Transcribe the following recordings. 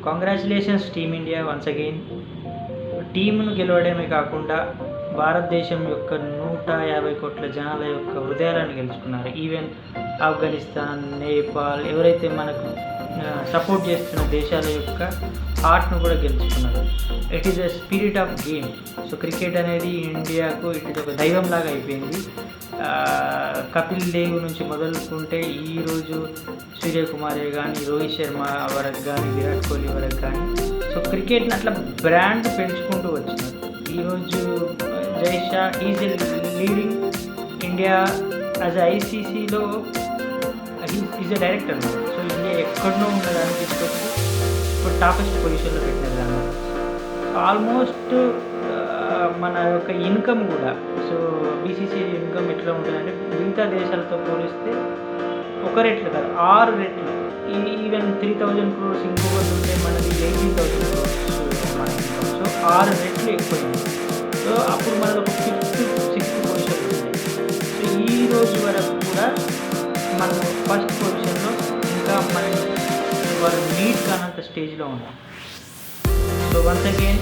Congratulations team India once again. టీమును గెలవడమే కాకుండా భారతదేశం యొక్క 150 కోట్ల జనాల యొక్క హృదయాలను గెలుచుకున్నారు. ఈవెన్ ఆఫ్ఘనిస్తాన్, నేపాల్ ఎవరైతే మనకు సపోర్ట్ చేస్తున్న దేశాల యొక్క హార్ట్ను కూడా గెలుచుకున్నారు. It is a spirit of game. So cricket అనేది ఇండియాకు ఇట్ ఈస్ ఒక దైవంలాగా అయిపోయింది. కపిల్ దేవ్ నుంచి మొదలుకుంటే ఈరోజు సూర్యకుమారే కానీ, రోహిత్ శర్మ వరకు కానీ, విరాట్ కోహ్లీ వరకు కానీ, సో క్రికెట్ని అట్లా బ్రాండ్ పెంచుకుంటూ వచ్చినారు. ఈరోజు Jay Shah is leading India as ఐసీసీలో is a director. So India ఎక్కడో ఉన్నదాన్ని తీసుకొచ్చి ఇప్పుడు టాపెస్ట్ పొజిషన్లో పెట్టినారు దాన్ని. ఆల్మోస్ట్ మన యొక్క ఇన్కమ్ కూడా, సో బీసీసీ ఇన్కమ్ ఎట్లా ఉంటుందంటే మిగతా దేశాలతో పోలిస్తే ఒక రెట్లు కాదు 6 రెట్లు. ఈవెన్ 3000 crores ఇంకొకటి ఉంటే మనది 18,000 crores మన ఇన్కమ్. సో 6 రెట్లు ఎక్కువైంది. సో అప్పుడు మనది ఒక 5th, 6th పొజిషన్ ఉంటుంది. సో ఈ రోజు వరకు కూడా మనం ఫస్ట్ పొజిషన్లో ఇంకా మనం వారు లీడ్ కానంత స్టేజ్లో ఉన్నాం. సో వన్స్ అగైన్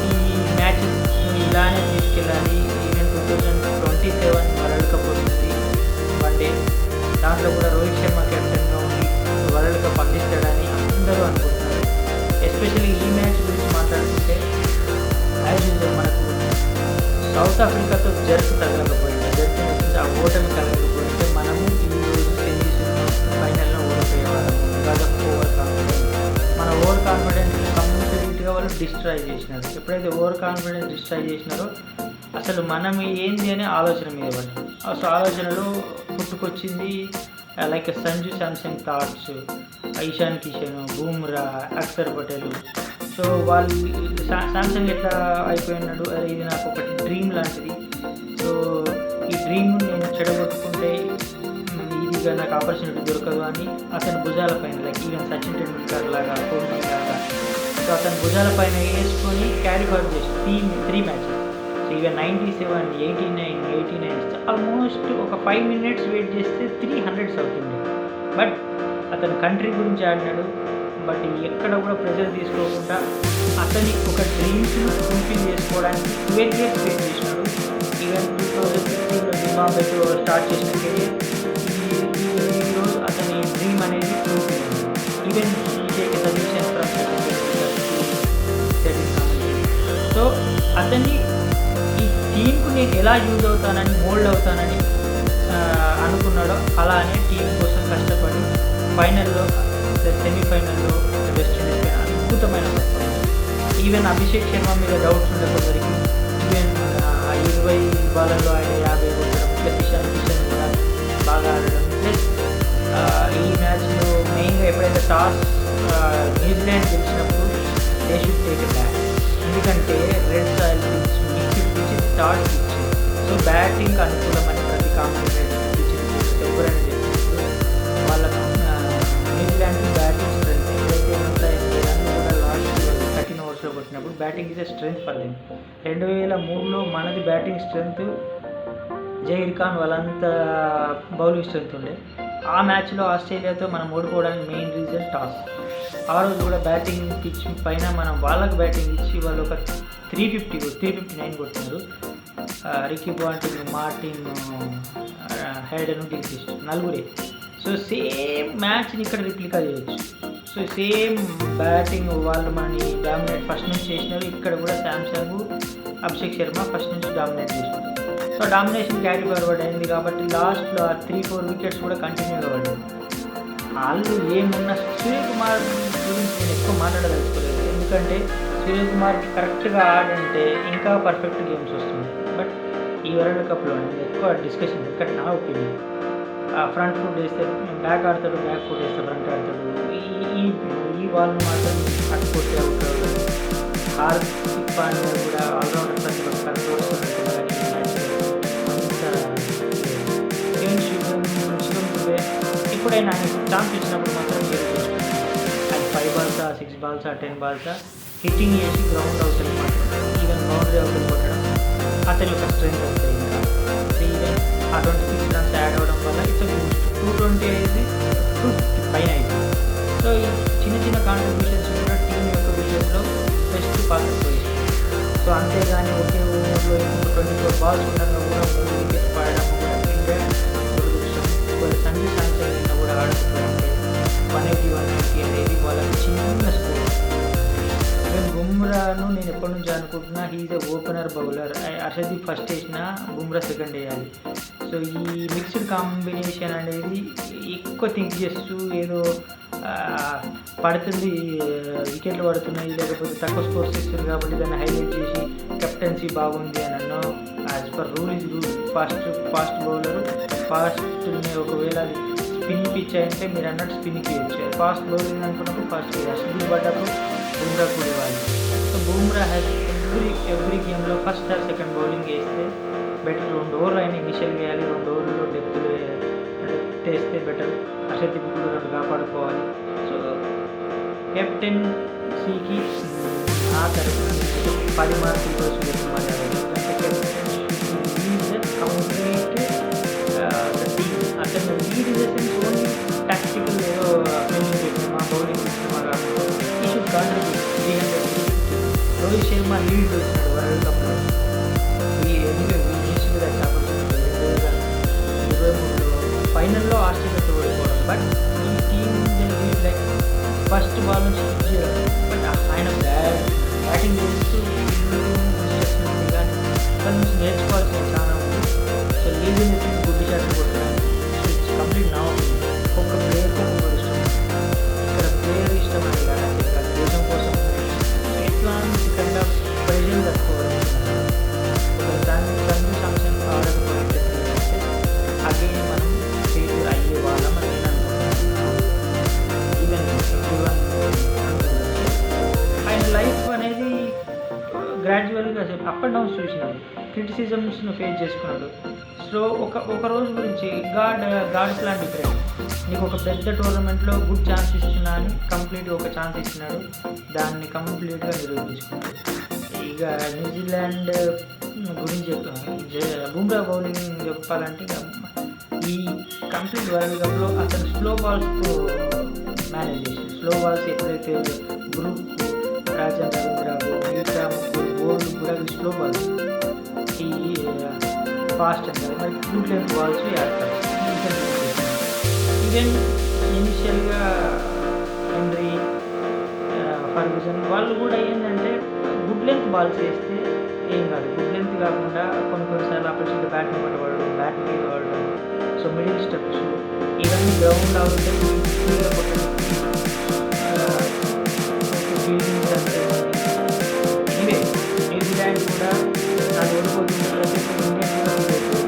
ఈ మ్యాచెస్ ఇలానే తీసుకెళ్ళాలి. ఈవెన్ 2027 వరల్డ్ కప్ వస్తుంది వన్డే. దాంట్లో కూడా రోహిత్ శర్మ కెప్టెన్గా ఉండి వరల్డ్ కప్ అందిస్తాడని అందరూ అనుకుంటున్నారు. ఎస్పెషల్లీ ఈ మ్యాచ్ గురించి మాట్లాడుతుంటే యాజ్ యూజువల్ మనకు సౌత్ ఆఫ్రికాతో జర్క్ తగలకపోయింది, జర్క్ నుంచి ఆ ఓటమి కలగకపోయింటే మనము ఈరోజు సెమీస్ ఫైనల్లో ఓడిపోయేవాళ్ళము. Because of over confidence. మన ఓవర్ కాన్ఫిడెన్స్ కంప్లీట్గా వాళ్ళు డిస్ట్రాయ్ చేసినారు. ఎప్పుడైతే ఓవర్ కాన్ఫిడెన్స్ డిస్ట్రాయ్ చేసినారో అసలు మనం ఏంది అనే ఆలోచన మీద పడింది. సో ఆలోచనలో పుట్టుకొచ్చింది like Sanju Samson thoughts, Ishan Kishan, Bumrah, Axar Patel. So వాళ్ళు శాంసంగ్ ఎట్లా అయిపోయినాడు, అరే ఇది నాకు ఒక డ్రీమ్ లాంటిది, సో ఈ డ్రీమ్ నేను చెడగొట్టుకుంటే ఈజీగా నాకు ఆపర్చునిటీ దొరకదు అని అతని భుజాల పైన లైక్ ఈవెన్ సచిన్ టెండూల్కర్ లాగా, కోహ్లీ లాగా, సో అతని భుజాల పైన వేసుకొని క్యారీ ఫార్వర్డ్ చేసి 3 మ్యాచెస్. సో ఇక 97, 89 ఆల్మోస్ట్ ఒక 5 minutes వెయిట్ చేస్తే 300s అవుతుంది. బట్ అతని కంట్రీ గురించి ఆడినాడు. బట్ ఎక్కడ కూడా ప్రెజర్ తీసుకోకుండా అతని ఒక డ్రీమ్స్ను ఫుల్ఫిల్ చేసుకోవడానికి 12 years వెయిట్ చేసినాడు. ఈవెన్ 2015లో జింబాబ్వేతో స్టార్ట్ చేసిన కెరీర్ ఈరోజు అతని డ్రీమ్ అనేది ఫుల్ఫిల్ అయింది. ఈవెన్ సజెషన్ సో అతన్ని ఈ టీంకు నేను ఎలా యూజ్ అవుతానని, మోల్డ్ అవుతానని అనుకున్నాడో అలానే టీం కోసం కష్టపడి ఫైనల్లో, సెమీఫైనల్లో వెస్టిండీస్ పైన అద్భుతమైన పర్ఫార్మెన్స్. ఈవెన్ అభిషేక్ శర్మ మీద డౌట్స్ ఉండే కొందరికి, ఈవెన్ 20 బాలల్లో ఆయన 50 కొట్టడం, ప్లస్ ఇషాన్ కిషన్ కూడా బాగా ఆడడం. ప్లస్ ఈ మ్యాచ్లో మెయిన్గా ఎప్పుడైతే టాస్ న్యూజిలాండ్ గెలిచినప్పుడు they should take a bat. ఎందుకంటే red soil pitch, mixed pitch, third pitch. So batting అనుకూలమని ప్రతి కామెంటేటర్ పిచ్ ఎవరైనా చెప్పినప్పుడు వాళ్ళ న్యూజిలాండ్ బ్యాటింగ్ స్ట్రెంత్ ఏదైతే ఉంటాయంటే అన్నీ కూడా లాస్ట్ 13 ఓవర్స్లో కొట్టినప్పుడు batting is a strength for them. 2003లో మనది బ్యాటింగ్ స్ట్రెంత్ జహీర్ ఖాన్ వాళ్ళంతా బౌలింగ్ స్ట్రెంత్ ఉండే. ఆ మ్యాచ్లో ఆస్ట్రేలియాతో మనం ఓడిపోవడానికి మెయిన్ రీజన్ టాస్. ఆ రోజు కూడా బ్యాటింగ్ పిచ్ పైన మనం వాళ్ళకు బ్యాటింగ్ ఇచ్చి వాళ్ళు ఒక 359 కొట్టినారు. Ricky Ponting, Martyn, Hayden, Gilchrist నలుగురే. సో సేమ్ మ్యాచ్ని ఇక్కడ రిప్లికా చేయొచ్చు. సో సేమ్ బ్యాటింగ్ వాళ్ళు మనని డామినేట్ ఫస్ట్ నుంచి చేసినారు. ఇక్కడ కూడా శాంసంగ్, అభిషేక్ శర్మ ఫస్ట్ నుంచి డామినేట్ చేసినారు. సో డామినేషన్ క్యారీ ఫార్వర్డ్ అయింది కాబట్టి లాస్ట్లో ఆ 3-4 వికెట్స్ కూడా కంటిన్యూగా పడింది. వాళ్ళు ఏమున్నా సూర్యకుమార్ గురించి నేను ఎక్కువ మాట్లాడదలుచుకోలేదు. ఎందుకంటే సూర్యకుమార్కి కరెక్ట్గా ఆడంటే ఇంకా పర్ఫెక్ట్ గేమ్స్ వస్తుంది. బట్ ఈ వరల్డ్ కప్లో నేను ఎక్కువ డిస్కషన్ ఇక్కడ నా ఒపీనియన్, ఫ్రంట్ ఫుట్ వేస్తే బ్యాక్ ఆడతాడు, బ్యాక్ ఫుట్ వేస్తే ఫ్రంట్ ఆడతాడు. ఈ బాల్ని మాత్రం అటు కొట్టి అవుట్ అవ్వదు. హార్దిక్ పాండ్యా కూడా ఆల్రౌండర్ ప్రతి ఒక్కరు వస్తున్నట్టు ఎప్పుడైనా ఆయనకు ఛాన్స్ ఇచ్చినప్పుడు మాత్రం అది 5 balls, 6 balls, 10 balls హిట్టింగ్ చేసి గ్రౌండ్ అవుతుంది మాత్రం. ఈవెన్ బౌండరీ అవుతుంది కొట్టడం అతని యొక్క స్ట్రెంత్ అవుతాయి. ఇంకా ఈవెన్ ఆ 26 runs యాడ్ అవ్వడం వల్ల ఇట్స్ బూస్ట్. 220 అనేది 250 పైన అయిపోయింది. సో ఈ చిన్న చిన్న కాంట్రిబ్యూషన్స్ కూడా ఇంపాసిబుల్ పొజిషన్. సో అంతేగాని ఒకే ఓవర్లో ఇప్పుడు 24 బాల్స్ ఉండగా కూడా 3 వికెట్స్ పడడం కూడా ఇండియా దురదృష్టం. ఒకవేళ సంజు శాంసన్ నిన్న కూడా ఆడకపోతే 180 అనేది వాళ్ళకి చిన్న స్కోర్. ఈవెన్ బుమ్రాను నేను ఎప్పటి నుంచి అనుకుంటున్నా హీఈస్ ఎ ఓపెనర్ బౌలర్. హర్షదీప్ ఫస్ట్ వేసినా బుమ్రా సెకండ్ వేయాలి. సో ఈ మిక్స్డ్ కాంబినేషన్ అనేది ఎక్కువ థింక్ చేస్తూ ఏదో పడుతుంది, వికెట్లు పడుతున్నాయి లేకపోతే తక్కువ స్కోర్స్ ఇస్తుంది కాబట్టి దాన్ని హైలైట్ చేసి కెప్టెన్సీ బాగుంది అని అన్నా. As per rule is rule. Fast bowler ఫాస్ట్ని ఒకవేళ అది స్పిన్ పిచ్ అయితే మీరు అన్నట్టు స్పిన్కి ఇచ్చారు. ఫాస్ట్ బౌలింగ్ అనుకున్నప్పుడు ఫాస్ట్ హర్షదీప్ పడ్డప్పుడు బుమ్రా కూడా ఇవ్వాలి. సో బుమ్రా హ్యాస్ ఎవ్రీ గేమ్లో ఫస్ట్ ఆర్ సెకండ్ బౌలింగ్ వేస్తే బెటర్. 2 ఓవర్లు అయినా ఇనిషియల్ వేయాలి, 2 ఓవర్లో డెప్త్ వేస్తే బెటర్. హర్షదీప్ కూడా 2 కాపాడుకోవాలి. సో కెప్టెన్సీకి ఆ తరఫున 10 మార్కులు కోసం చెప్పమని కంప్లీట్ టీమ్. అతను lead in the sense only tactical ఏదో ఫీల్డింగ్ పెట్టినామా బౌలింగ్ ఇచ్చినామా కాకుండా ఈ should contribute 300. Rohit Sharma lead వచ్చినాడు వరల్డ్ కప్లో. ఫైనల్లో ఆస్ట్రేలియాతో ఓడిపోవడం. బట్ ఈ టీమ్ లైక్ ఫస్ట్ బాల్ నుంచి చేయడం. బట్ ఆయన బ్యాటింగ్ చేస్తూ చేస్తున్నది కానీ అక్కడ నుంచి నేర్చుకోవాల్సిన చాలా ఉంది. So lead in the team good shot కొట్టడానికి ఇట్స్ కంప్లీట్ నా ఒక్క ప్లేయర్తో కూడా ఇష్టం. ఇక్కడ ప్లేయర్ ఇష్టం అని కానీ దేశం కోసం ఎట్లాంటి కైండ్ ఆఫ్ ప్రెజర్ తట్టుకోవాలి. సంజు శాంసన్ ఆడకపోయింటే అగైన్ మనం ఫెయిల్యూర్ అయ్యే వాళ్ళమని నేను అనుకుంటున్నాను. ఈవెన్ ఆయన లైఫ్ అనేది గ్రాడ్యువల్గా అప్ అండ్ డౌన్స్ చూసినాడు, క్రిటిసిజమ్స్ను ఫేస్ చేసుకున్నాడు. సో ఒక రోజు గురించి గాడ్ ప్లాన్ డిఫరెంట్. నీకు ఒక పెద్ద టోర్నమెంట్లో గుడ్ ఛాన్స్ ఇస్తున్నా అని కంప్లీట్గా ఒక ఛాన్స్ ఇచ్చినాడు, దాన్ని కంప్లీట్గా నిరూపించుకున్నాడు. ఇక న్యూజిలాండ్ గురించి బుమ్రా బౌలింగ్ చెప్పాలంటే ఈ కంప్లీట్ వరల్డ్ కప్లో అతను స్లో బాల్స్తో మేనేజ్ చేసి స్లో బాల్స్ ఎప్పుడైతే గ్రూప్ రాజా రవీంద్రకు మిగతా బోర్డు కూడా స్లో బాల్స్ ఈ ఫాస్ట్ అంటారు మరి గుడ్ లెంత్ బాల్స్ వేస్తారు. ఈవెన్ ఇనిషియల్గా హెన్రీ ఫర్గ్యూసన్ వాళ్ళు కూడా ఏంటంటే గుడ్ లెంత్ బాల్స్ వేస్తే ఏం కాదు. గుడ్ లెంత్ కాకుండా కొన్నిసార్లు ఆపర్చునిటీ బ్యాట్ని పట్టబడడం, బ్యాట్ మీద పడడం, సో మిడిల్ స్టెప్స్ ఇవన్నీ గ్రౌండ్ అవుతే ఫీల్గా కొట్టడం ఫీల్డింగ్స్ అంటే ఇవే. న్యూజిలాండ్ కూడా అది ఓడిపోతున్నట్లయితే ఇండియన్ కూడా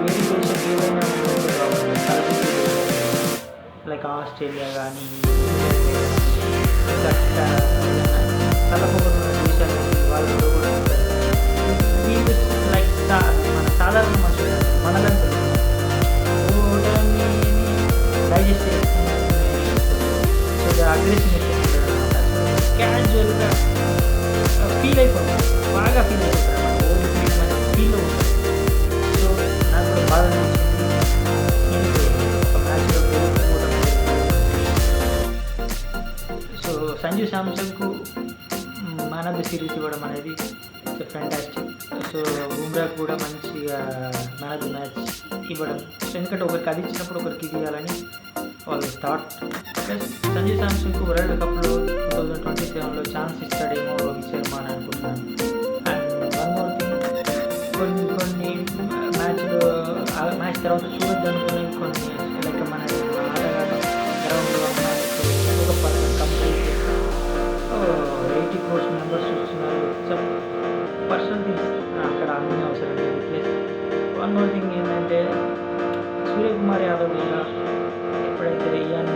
వేరే దేశం ఏదైనా లైక్ ఆస్ట్రేలియా కానీ తలపోతున్న దేశాలు వాళ్ళు కూడా వీళ్ళు లైక్ మన సాధారణ మనుషులు మనదంతా ఓటమిని డైజెస్ట్ చేసుకుని అగ్రెసివ్ క్యాజువల్గా ఫీల్ అయిపోతుంది, బాగా ఫీల్ అయిపోతారు. ఓడి ఫీల్ మనకి ఫీల్ అవుతుంది. సో నాకు కూడా బాధ అనిపించింది ఒక మ్యాచ్లో గెలుపుకోవడం. సో సంజు శాంసన్కు మ్యాన్ ఆఫ్ ద సిరీస్ ఇవ్వడం అనేది ఇట్స్ ఫ్యాంటాస్టిక్. సో బుమ్రా కూడా మంచిగా మ్యాన్ ఆఫ్ ది మ్యాచ్ ఇవ్వడం. సో ఎందుకంటే ఒకరికి అది ఇచ్చినప్పుడు ఒకరికి ఇది ఇవ్వాలని వాళ్ళు థాట్. ప్లస్ సంజు శాంసన్కు వరల్డ్ కప్లో 2027లో ఛాన్స్ ఇస్తాడేమో రోహిత్ శర్మ అని అనుకుంటున్నాను. అండ్ వన్ మోర్ థింగ్, కొన్ని మ్యాచ్ తర్వాత చూడొద్దు అనుకునే కొన్ని లైక్ మన ఆటగాడు గ్రౌండ్లో ఒక పర్సన్ కంప్లీట్ 80 crores మెంబర్స్ చూస్తున్నారు. సో పర్సనల్ థింగ్స్ అక్కడ అన్నీ అవసరం లేదు. ప్లస్ వన్ మోర్ థింగ్ ఏంటంటే సూర్యకుమార్ యాదవ్ కూడా ఎప్పుడైతే ఇయన్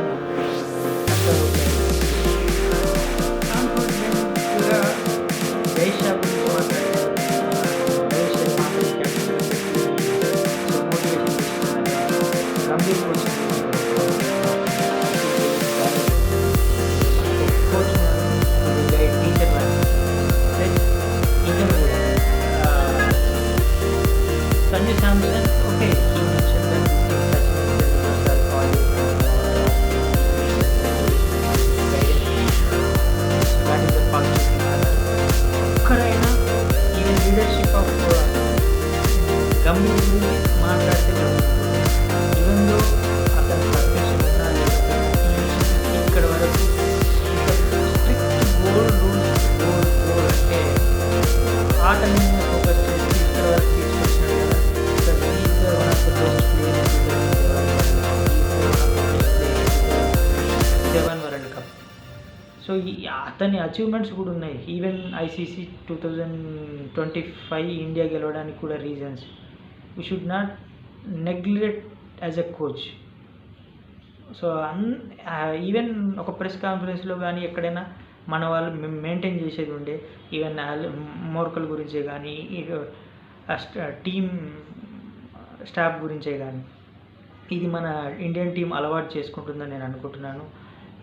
కాన్ఫిడెంట్గా దేశ గురించి మాట్లాడారు, రోహిత్ శర్మ మోటివేషన్ ఇస్తున్నారు. గంభీర్ అతని అచీవ్మెంట్స్ కూడా ఉన్నాయి. ఈవెన్ ఐసీసీ 2025 ఇండియా గెలవడానికి కూడా reasons. We should not neglect as a coach. So even ఒక ప్రెస్ కాన్ఫరెన్స్లో కానీ ఎక్కడైనా మన వాళ్ళు మెయింటైన్ చేసేది ఉండే. ఈవెన్ మోర్కల్ గురించే కానీ టీమ్ స్టాఫ్ గురించే కానీ ఇది మన ఇండియన్ టీం అలవాటు చేసుకుంటుందని నేను అనుకుంటున్నాను.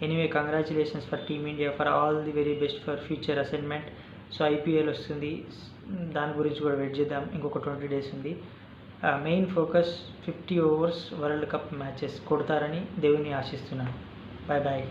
Anyway, congratulations for team India, for all the very best for future assignment. So IPL వస్తుంది, దాని గురించి కూడా వెయిట్ చేద్దాం. ఇంకొక 20 days ఉంది. Main focus 50 overs world cup matches కొడతారని దేవుని ఆశిస్తున్నాను. Bye bye.